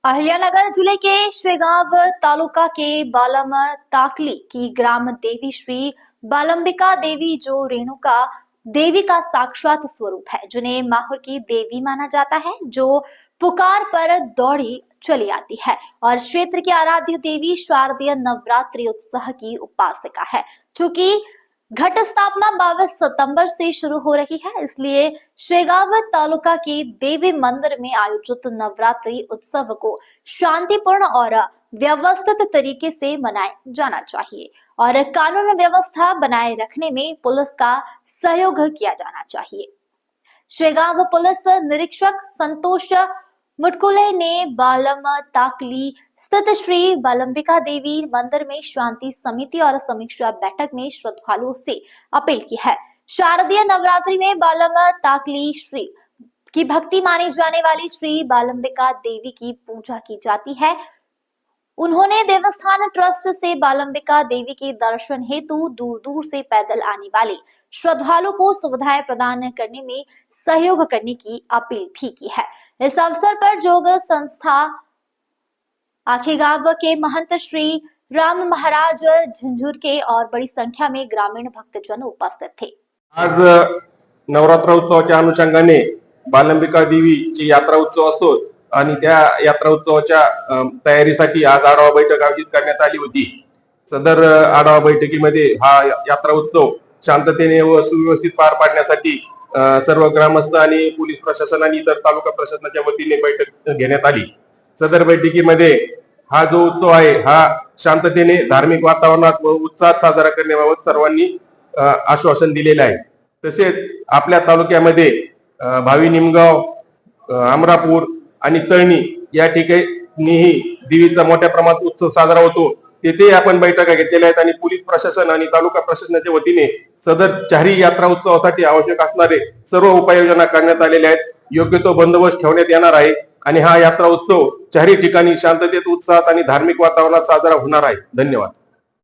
अहिल्यानगर जिले के श्रीगांव तालुका के बालम ताकली की ग्राम देवी श्री बालंबिका देवी जो रेणुका देवी का साक्षात स्वरूप है, जिन्हें माहौर की देवी माना जाता है, जो पुकार पर दौड़ी चली आती है और क्षेत्र की आराध्य देवी शारदीय नवरात्रि उत्सव की उपासिका है। चूंकि घट स्थापना 22 सितंबर से शुरू हो रही है, इसलिए श्रीगांव तालुका के देवी मंदिर में आयोजित नवरात्रि उत्सव को शांतिपूर्ण और व्यवस्थित तरीके से मनाया जाना चाहिए और कानून व्यवस्था बनाए रखने में पुलिस का सहयोग किया जाना चाहिए। श्रीगांव पुलिस निरीक्षक संतोष मुटकुले ने बालम ताकली स्थित श्री बालंबिका देवी मंदिर में शांति समिति और समीक्षा बैठक में श्रद्धालुओं से अपील की है। शारदीय नवरात्रि में बालम ताकली श्री की भक्ति मानी जाने वाली श्री बालंबिका देवी की पूजा की जाती है। उन्होंने देवस्थान ट्रस्ट से बालंबिका देवी के दर्शन हेतु दूर दूर से पैदल आने वाले श्रद्धालुओं को सुविधाएं प्रदान करने में सहयोग करने की अपील भी की है। इस अवसर पर योग संस्था आखेगांव के महंत श्री राम महाराज झुंझुर के और बड़ी संख्या में ग्रामीण भक्तजन उपस्थित थे। आज नवरात्र उत्सवाच्या अनुषंगाने बालंबिका देवीची यात्रा उत्सव असतो आणि त्या यात्रा उत्सवाच्या तयारीसाठी आज आढावा बैठक आयोजित करण्यात आली होती। सदर आढावा बैठकीमध्ये हा यात्रा उत्सव शांततेने व सुव्यवस्थित पार पाडण्यासाठी सर्व ग्रामस्थ आणि पोलीस प्रशासन आणि इतर तालुका प्रशासनाच्या वतीने बैठक घेण्यात आली। सदर बैठकीमध्ये हा जो उत्सव आहे हा शांततेने धार्मिक वातावरणात व उत्साहात साजरा करण्याबाबत सर्वांनी आश्वासन दिलेले आहे। तसेच आपल्या तालुक्यामध्ये भावी निमगाव, अमरापूर आणि तळणी या ठिकाणीही देवीचा मोठ्या प्रमाणात उत्सव साजरा होतो। तेथे आपण बैठका घेतलेल्या आहेत आणि पोलीस प्रशासन आणि तालुका प्रशासनाच्या वतीने सदर चारही यात्रा उत्सवासाठी आवश्यक असणारे सर्व उपाययोजना करण्यात आलेल्या आहेत। योग्य तो बंदोबस्त ठेवण्यात येणार आहे आणि हा यात्रा उत्सव चारही ठिकाणी शांततेत, उत्साहात आणि धार्मिक वातावरणात साजरा होणार आहे। धन्यवाद।